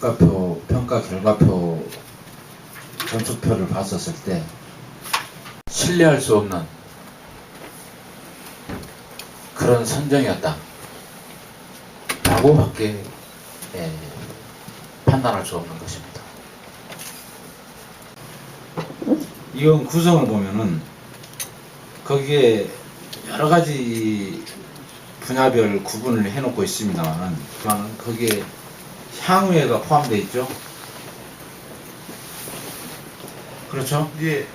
평가 결과표 점수표를 봤었을 때 신뢰할 수 없는 그런 선정이었다 라고밖에 판단할 수 없는 것입니다. 이원 구성을 보면은 거기에 여러 가지 분야별 구분을 해놓고 있습니다만은 거기에 향후회가 포함되어 있죠. 그렇죠? 예.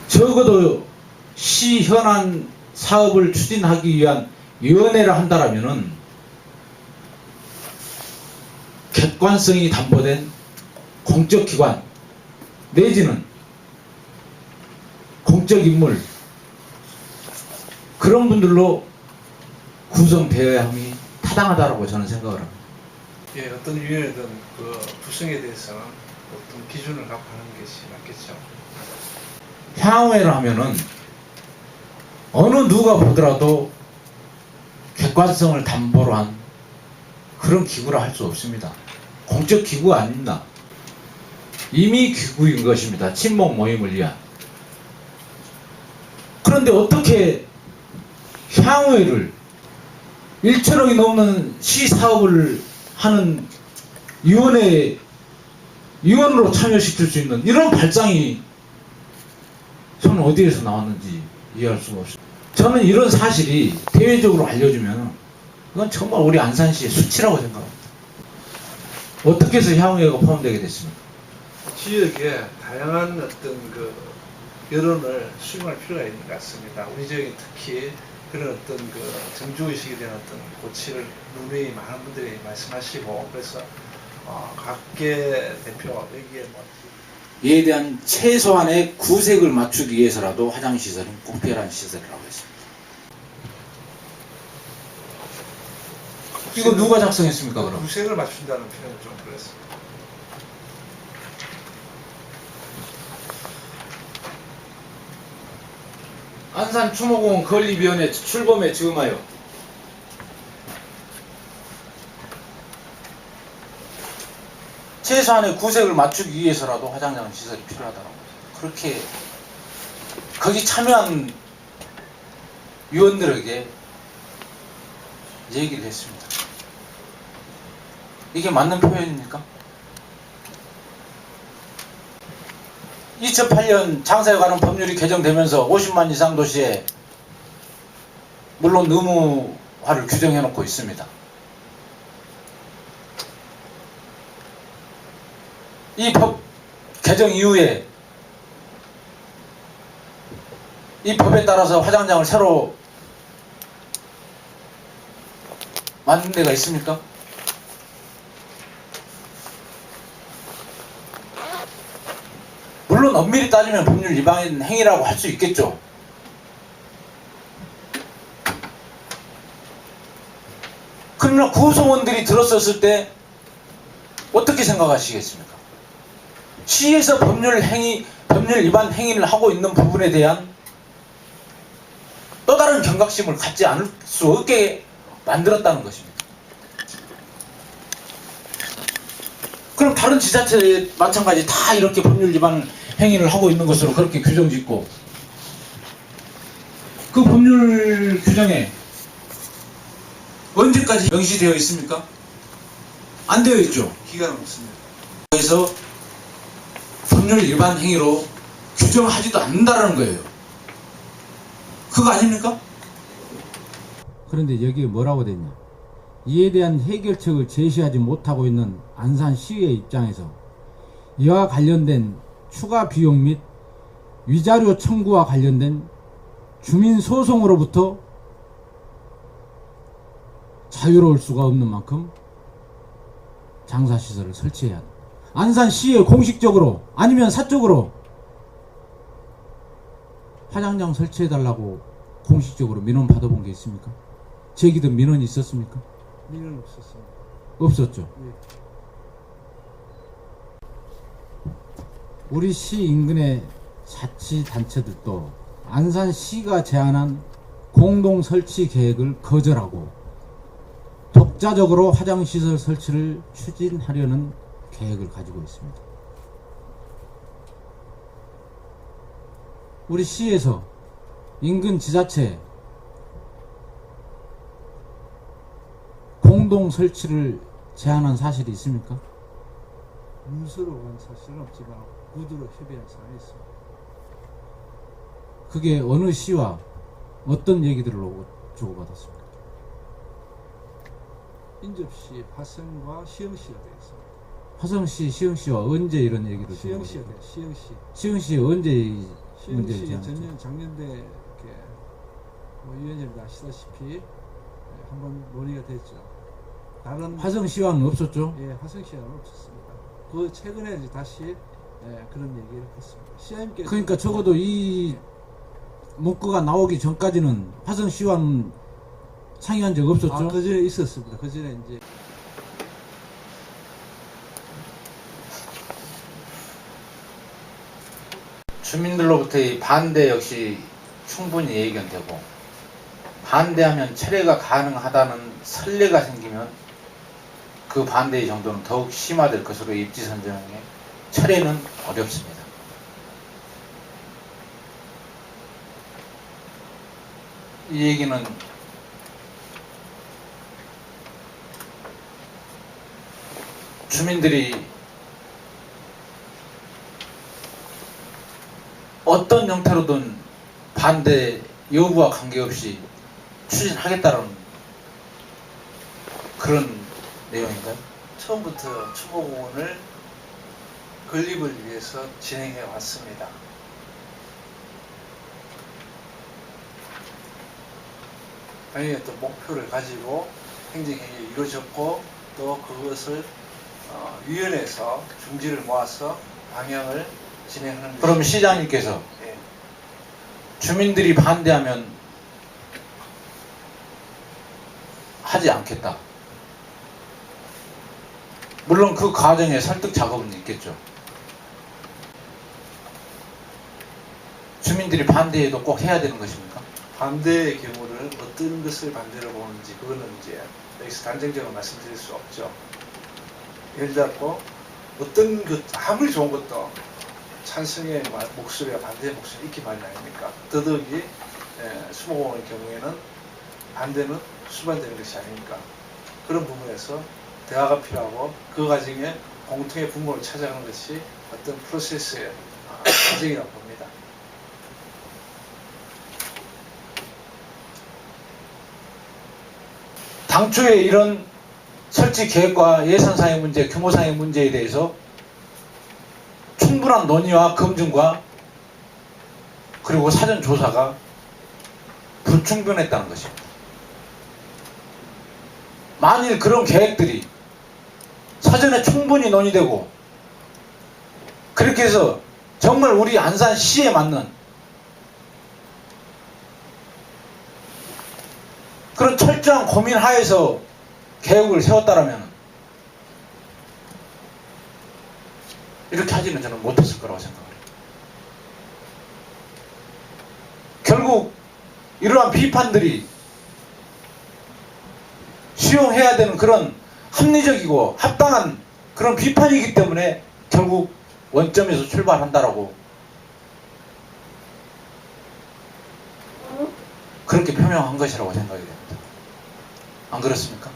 적어도 시 현안 사업을 추진하기 위한 위원회를 한다라면은 객관성이 담보된 공적 기관 내지는 공적 인물 그런 분들로 구성되어야 함이 타당하다라고 저는 생각을 합니다. 예, 어떤 위원회든 그 구성에 대해서는 어떤 기준을 갖고 하는 것이 맞겠죠. 향후회를 하면은 어느 누가 보더라도 객관성을 담보로 한 그런 기구라 할 수 없습니다. 공적 기구가 아닙니다. 임의 기구인 것입니다. 친목 모임을 위한. 그런데 어떻게 향후회를 1천억이 넘는 시사업을 하는 위원으로 참여시킬 수 있는 이런 발상이 저는 어디에서 나왔는지 이해할 수가 없어요. 저는 이런 사실이 대외적으로 알려주면 그건 정말 우리 안산시의 수치라고 생각합니다. 어떻게 해서 향후회가 포함되게 됐습니까? 지역에 다양한 어떤 그 여론을 수용할 필요가 있는 것 같습니다. 우리 지역에 특히 그런 어떤 그 정주의식에 대한 어떤 고치를 누누이 많은 분들이 말씀하시고 그래서 각계 대표 여기에 뭐 이에 대한 최소한의 구색을 맞추기 위해서라도 화장시설은 꼭 필요한 시설이라고 했습니다. 이거 누가 작성했습니까 그럼? 구색을 맞춘다는 표현은 좀 그랬습니다. 안산 추모공 건립위원회 출범에 즈음하여 최소한의 구색을 맞추기 위해서라도 화장장 시설이 필요하다고 그렇게 거기 참여한 위원들에게 얘기를 했습니다. 이게 맞는 표현입니까? 2008년 장사에 관한 법률이 개정되면서 50만 이상 도시에 물론 의무화를 규정해 놓고 있습니다. 이 법 개정 이후에 이 법에 따라서 화장장을 새로 만든 데가 있습니까? 물론 엄밀히 따지면 법률 위반 행위라고 할 수 있겠죠. 그러나 구성원들이 들었었을 때 어떻게 생각하시겠습니까? 시에서 법률 위반 행위를 하고 있는 부분에 대한 또 다른 경각심을 갖지 않을 수 없게 만들었다는 것입니다. 그럼 다른 지자체에 마찬가지 다 이렇게 법률 위반 행위를 하고 있는 것으로 그렇게 규정 짓고 그 법률 규정에 언제까지 명시되어 있습니까? 안 되어 있죠. 기간은 없습니다. 그래서 법률 위반 행위로 규정하지도 않는다는 거예요. 그거 아닙니까? 그런데 여기에 뭐라고 됐냐? 이에 대한 해결책을 제시하지 못하고 있는 안산시의 입장에서 이와 관련된 추가 비용 및 위자료 청구와 관련된 주민소송으로부터 자유로울 수가 없는 만큼 장사시설을 설치해야 한다. 안산시에 공식적으로 아니면 사적으로 화장장 설치해달라고 공식적으로 민원 받아본 게 있습니까? 제기된 민원이 있었습니까? 민원 없었습니다. 없었죠. 예. 우리 시 인근의 자치단체들도 안산시가 제안한 공동 설치 계획을 거절하고 독자적으로 화장시설 설치를 추진하려는 계획을 가지고 있습니다. 우리 시에서 인근 지자체 공동 설치를 제안한 사실이 있습니까? 문서로 간 사실은 없지만 구두로 협의한 사항이 있습니다. 그게 어느 시와 어떤 얘기들을 주고받았습니까? 인접시, 화성과 시흥시가 되겠습니다. 화성시, 시흥시와 언제 이런 얘기를 시흥시가 주고받았습니까? 돼요. 시흥시. 시흥시 언제 이 문제를 시흥시 제안했죠? 작년대 이렇게 위원장님 아시다시피 한번 논의가 됐죠. 다른 화성시와는 없었죠? 예, 화성시와는 없었습니다. 그 최근에 이제 다시 그런 얘기를 했습니다. 시장님께서 그러니까 적어도 이 문구가 나오기 전까지는 화성시와는 상의한 적 없었죠? 그 전에 있었습니다. 그 전에 이제 주민들로부터의 반대 역시 충분히 예견되고, 반대하면 철회가 가능하다는 선례가 생기면 그 반대의 정도는 더욱 심화될 것으로 입지선정에 철회는 어렵습니다. 이 얘기는 주민들이 어떤 형태로든 반대 여부와 관계없이 추진하겠다는 그런 내용인가요? 처음부터 추모공원을 건립을 위해서 진행해 왔습니다. 당연히 어떤 목표를 가지고 행정행위가 이루어졌고, 또 그것을 위원회에서 중지를 모아서 방향을 진행하는 그럼 것이- 시장님께서 예, 주민들이 반대하면 하지 않겠다. 물론 그 과정에 설득 작업은 있겠죠. 주민들이 반대해도 꼭 해야 되는 것입니까? 반대의 경우는 어떤 것을 반대로 보는지 그거는 이제 여기서 단정적으로 말씀드릴 수 없죠. 예를 들어 어떤 것 아무리 좋은 것도 찬성의 목소리와 반대의 목소리가 있기 마련이 아닙니까? 더더욱이 수목공원의 경우에는 반대는 수반되는 것이 아닙니까? 그런 부분에서 대화가 필요하고, 그 과정에 공통의 분모를 찾아가는 것이 어떤 프로세스의 과정이라고 봅니다. 당초에 이런 설치 계획과 예산상의 문제, 규모상의 문제에 대해서 충분한 논의와 검증과 그리고 사전 조사가 불충분했다는 것입니다. 만일 그런 계획들이 사전에 충분히 논의되고, 그렇게 해서 정말 우리 안산시에 맞는 그런 철저한 고민 하에서 계획을 세웠다라면 이렇게 하지는 저는 못했을 거라고 생각해요. 결국 이러한 비판들이 수용해야 되는 그런 합리적이고 합당한 그런 비판이기 때문에 결국 원점에서 출발한다라고 그렇게 표명한 것이라고 생각이 됩니다. 안 그렇습니까?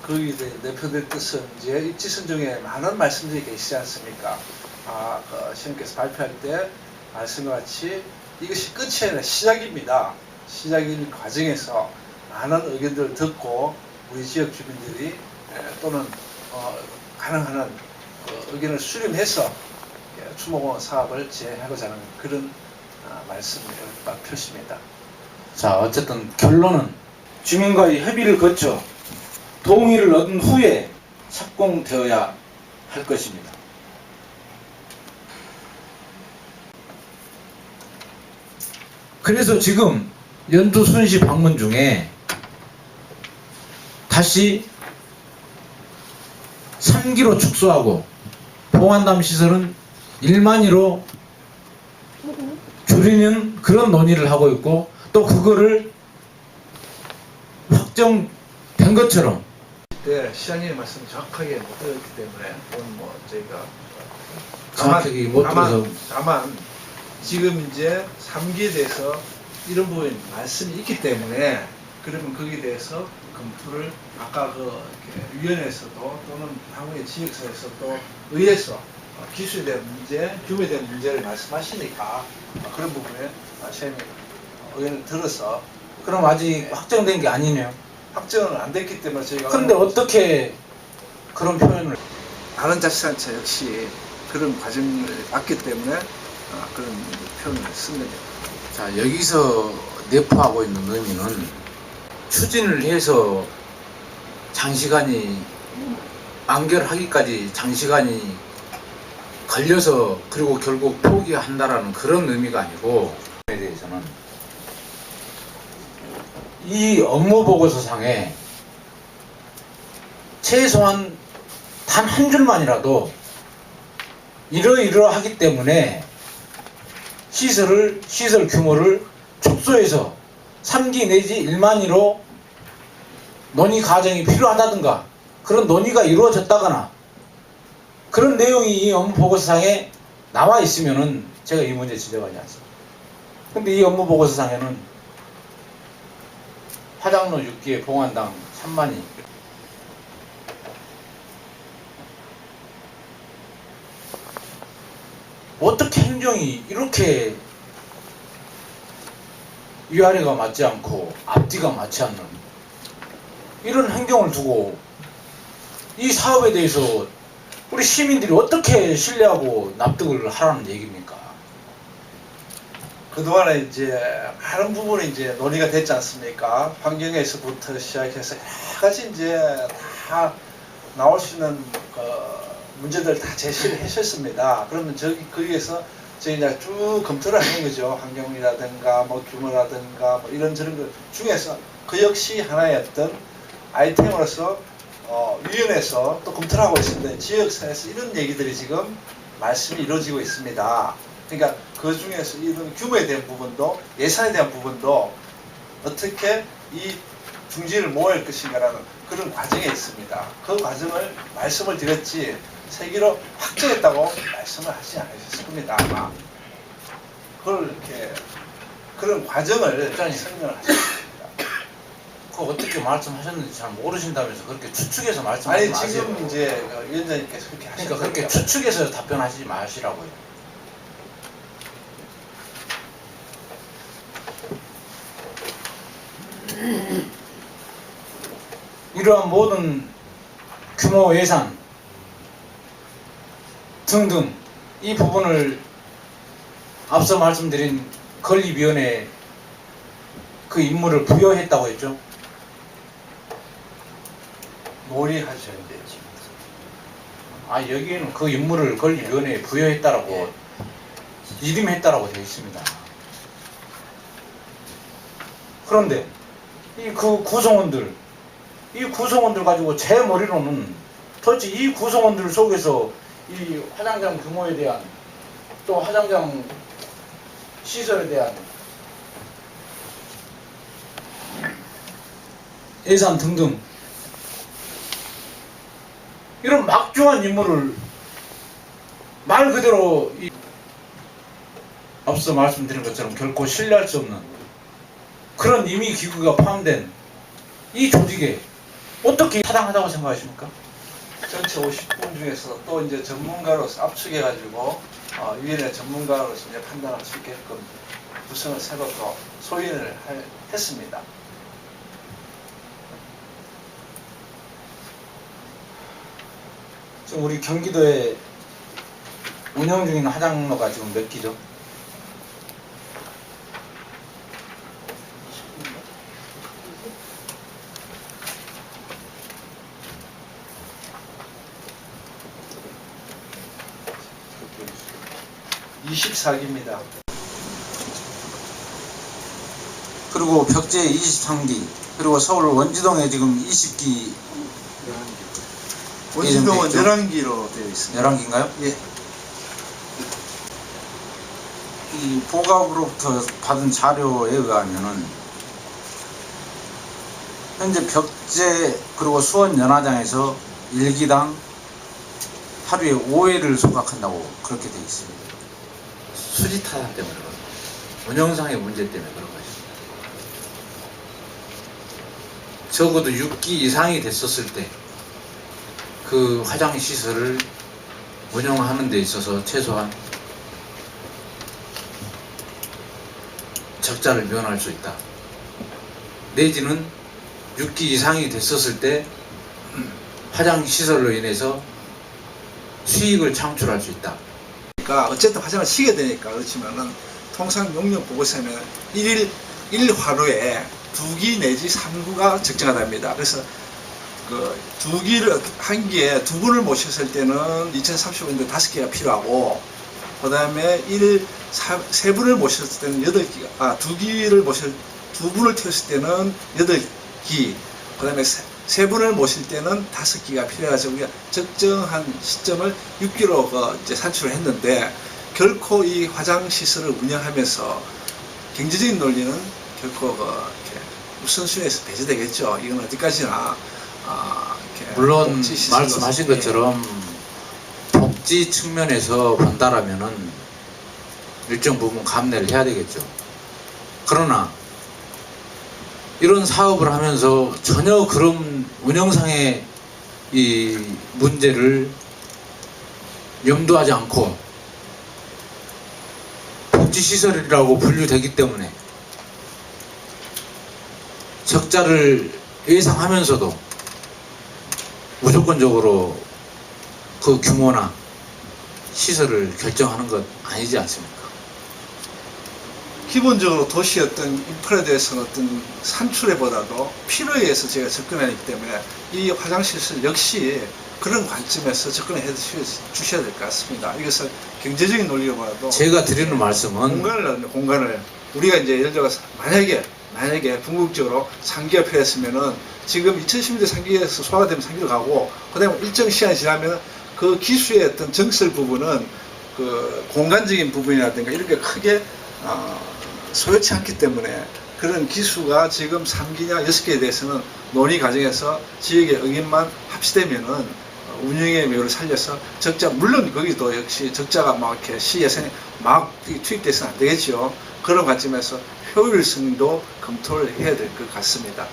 거기에 내표될 뜻은 이제 입지선정에 많은 말씀들이 계시지 않습니까? 시장님께서 발표할 때 말씀과 같이 이것이 끝이 아니라 시작입니다. 시작인 과정에서 많은 의견들을 듣고 우리 지역 주민들이 또는 가능한 의견을 수렴해서 추모공원 사업을 진행하고자 하는 그런 표시입니다. 자, 어쨌든 결론은 주민과의 협의를 거쳐 동의를 얻은 후에 착공되어야 할 것입니다. 그래서 지금 연두 순시 방문 중에 다시 3기로 축소하고 봉안담 시설은 1만이로 줄이는 그런 논의를 하고 있고, 또 그거를 확정 된 것처럼 때 시장님의 말씀 정확하게 못 들었기 때문에 오늘 뭐 저희가 정확하게 못 들어서 다만 지금 이제 3기에 대해서 이런 부분 말씀이 있기 때문에 그러면 거기에 대해서 검토를 아까 그 이렇게 위원회에서도 또는 향후의 지역사회에서도 의회에서 기술에 대한 문제, 규모에 대한 문제를 말씀하시니까 그런 부분에 시장님 의견을 들어서 그럼 아직 확정된 게 아니네요. 확정은 안 됐기 때문에 저희가 근데 어떻게 그런 표현을 다른 자치단체 역시 그런 과정을 봤기 때문에 그런 표현을 쓴 겁니다. 자, 여기서 내포하고 있는 의미는 추진을 해서 장시간이 완결하기까지 장시간이 걸려서 그리고 결국 포기한다라는 그런 의미가 아니고 에 대해서는 이 업무 보고서상에 최소한 단 한 줄만이라도 이러이러하기 때문에 시설 규모를 축소해서 3기 내지 1만이로 논의 과정이 필요하다든가 그런 논의가 이루어졌다거나 그런 내용이 이 업무 보고서상에 나와 있으면은 제가 이 문제 지적하지 않습니다. 근데 이 업무 보고서상에는 화장로 6기에 봉안당 3만이 어떻게 행정이 이렇게 위아래가 맞지 않고 앞뒤가 맞지 않는 이런 행정을 두고 이 사업에 대해서 우리 시민들이 어떻게 신뢰하고 납득을 하라는 얘기입니까? 그동안에 이제 많은 부분이 이제 논의가 됐지 않습니까? 환경에서부터 시작해서 여러 가지 이제 다 나올 수 있는 문제들 다 제시를 하셨습니다. 그러면 거기에서 저희 이제 쭉 검토를 하는 거죠. 환경이라든가 뭐 규모라든가 뭐 이런저런 것 중에서 그 역시 하나의 어떤 아이템으로서 위원회에서 또 검토를 하고 있습니다. 지역사회에서 이런 얘기들이 지금 말씀이 이루어지고 있습니다. 그러니까 그 중에서 이런 규모에 대한 부분도 예산에 대한 부분도 어떻게 이 중지를 모을 것인가라는 그런 과정에 있습니다. 그 과정을 말씀을 드렸지 세기로 확정했다고 말씀을 하지 않으셨을 겁니다. 아마 그걸 이렇게 그런 과정을 설명을 하셨습니다. 그 어떻게 말씀하셨는지 잘 모르신다면서 그렇게 추측해서 말씀하지 아니 마세요. 지금 이제 위원장님께서 그렇게 하셨으니까 그러니까 그렇게 추측해서 답변하시지 마시라고요. 이러한 모든 규모 예산 등등 이 부분을 앞서 말씀드린 건립위원회에 그 임무를 부여했다고 했죠. 논의하셔야 돼요. 지금. 아 여기에는 그 임무를 건립위원회에 부여했다라고 이름했다라고 되어 있습니다. 그런데 이 그 구성원들 가지고 제 머리로는 도대체 이 구성원들 속에서 이 화장장 규모에 대한 또 화장장 시설에 대한 예산 등등 이런 막중한 임무를 말 그대로 앞서 말씀드린 것처럼 결코 신뢰할 수 없는 그런 임의 기구가 포함된 이 조직에 어떻게 타당하다고 생각하십니까? 전체 50분 중에서 또 이제 전문가로서 압축해가지고 위원회 전문가로서 이제 판단할 수 있게끔 구성을 새로 또 소인을 했습니다. 지금 우리 경기도에 운영 중인 화장로가 지금 몇 기죠? 네. 24기입니다. 그리고 벽제 23기 그리고 서울 원지동에 지금 20기 원지동은 있죠? 11기로 되어 있습니다. 11기인가요? 예. 이 보갑으로부터 받은 자료에 의하면은 현재 벽제 그리고 수원 연화장에서 일기당 하루에 5회를 소각한다고 그렇게 돼 있습니다. 수지 타산 때문에 그런 거예요. 운영상의 문제 때문에 그런 것입니다. 적어도 6기 이상이 됐었을 때 그 화장 시설을 운영하는 데 있어서 최소한 적자를 면할 수 있다. 내지는 6기 이상이 됐었을 때 화장 시설로 인해서 수익을 창출할 수 있다. 그러니까 어쨌든 화장을 쉬게 되니까 그렇지만은 통상 용역 보고서는 1화로에 2기 내지 3구가 적정하답니다. 그래서 그 2기를 한 기에 2분을 모셨을 때는 2035년도 5개가 필요하고 그 다음에 3분을 모셨을 때는 8기가 2기를 2분을 태웠을 때는 8기 그 다음에 3분을 모실 때는 5기가 필요해서 우리가 적정한 시점을 6기로 이제 산출을 했는데 결코 이 화장시설을 운영하면서 경제적인 논리는 결코 이렇게 우선순위에서 배제되겠죠. 이건 어디까지나 이렇게 물론 복지시설로서 말씀하신 것처럼 복지 측면에서 본다라면은 일정 부분 감내를 해야 되겠죠. 그러나 이런 사업을 하면서 전혀 그런 운영상의 이 문제를 염두하지 않고 복지시설이라고 분류되기 때문에 적자를 예상하면서도 무조건적으로 그 규모나 시설을 결정하는 것 아니지 않습니까? 기본적으로 도시의 어떤 인프라에 대해서는 어떤 산출에보다도 필요에 의해서 제가 접근하기 때문에 이 화장시설 역시 그런 관점에서 접근해 주셔야 될 것 같습니다. 이것은 경제적인 논리로보다도 제가 드리는 말씀은 공간을 우리가 이제 예를 들어서 만약에 궁극적으로 3기가 필요했으면은 지금 2010년대 3기에서 소화가 되면 3기로 가고 그다음에 일정 시간이 지나면 그 기수의 어떤 정설 부분은 그 공간적인 부분이라든가 이렇게 크게 소요치 않기 때문에 그런 기수가 지금 3기냐 6기에 대해서는 논의 과정에서 지역의 의견만 합치되면은 운영의 묘를 살려서 적자, 물론 거기도 역시 적자가 막 이렇게 시예산에 막 투입돼서는 안 되겠죠. 그런 관점에서 효율성도 검토를 해야 될 것 같습니다.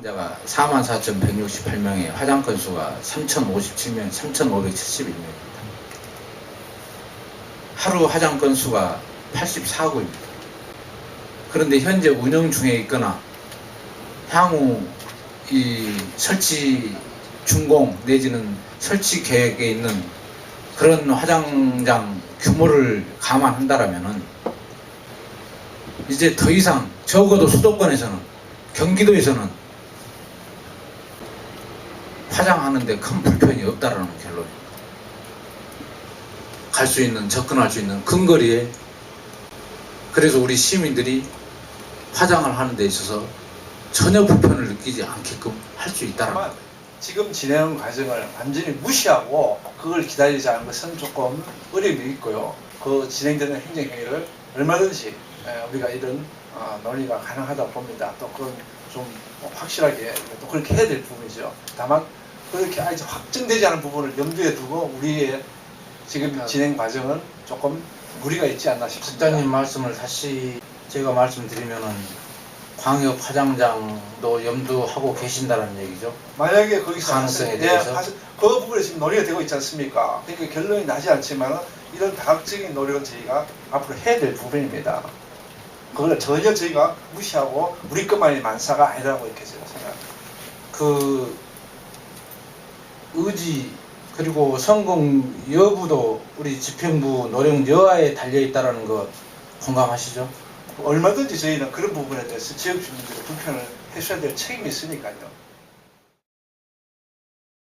자가 44,168명에 화장 건수가 3,057명, 3,571명입니다. 하루 화장 건수가 84구입니다. 그런데 현재 운영 중에 있거나 향후 이 설치 준공 내지는 설치 계획에 있는 그런 화장장 규모를 감안한다라면은 이제 더 이상 적어도 수도권에서는 경기도에서는 화장하는데 큰 불편이 없다라는 결론입니다. 갈 수 있는 접근할 수 있는 근거리에 그래서 우리 시민들이 화장을 하는 데 있어서 전혀 불편을 느끼지 않게끔 할 수 있다는 다만 거예요. 지금 진행 과정을 완전히 무시하고 그걸 기다리지 않은 것은 조금 어려움이 있고요. 그 진행되는 행정행위를 얼마든지 우리가 이런 논의가 가능하다 봅니다. 또 그건 좀 확실하게 또 그렇게 해야 될 부분이죠. 다만 그렇게 아직 확정되지 않은 부분을 염두에 두고 우리의 지금 진행 과정은 조금 무리가 있지 않나 싶습니다. 국장님 말씀을 다시 제가 말씀드리면은 광역 화장장도 염두하고 계신다는 얘기죠. 만약에 거기서 가능성에 대해서? 그 부분에 지금 논의가 되고 있지 않습니까? 그러니까 결론이 나지 않지만 이런 다각적인 노력은 저희가 앞으로 해야 될 부분입니다. 그걸 전혀 저희가 무시하고 우리 것만이 만사가 아니라고 이렇게 제가 생각합니다. 그 의지 그리고 성공 여부도 우리 집행부 노력 여하에 달려 있다라는 거 공감하시죠? 얼마든지 저희는 그런 부분에 대해서 지역 주민들의 불편을 해소해야 될 책임이 있으니까요.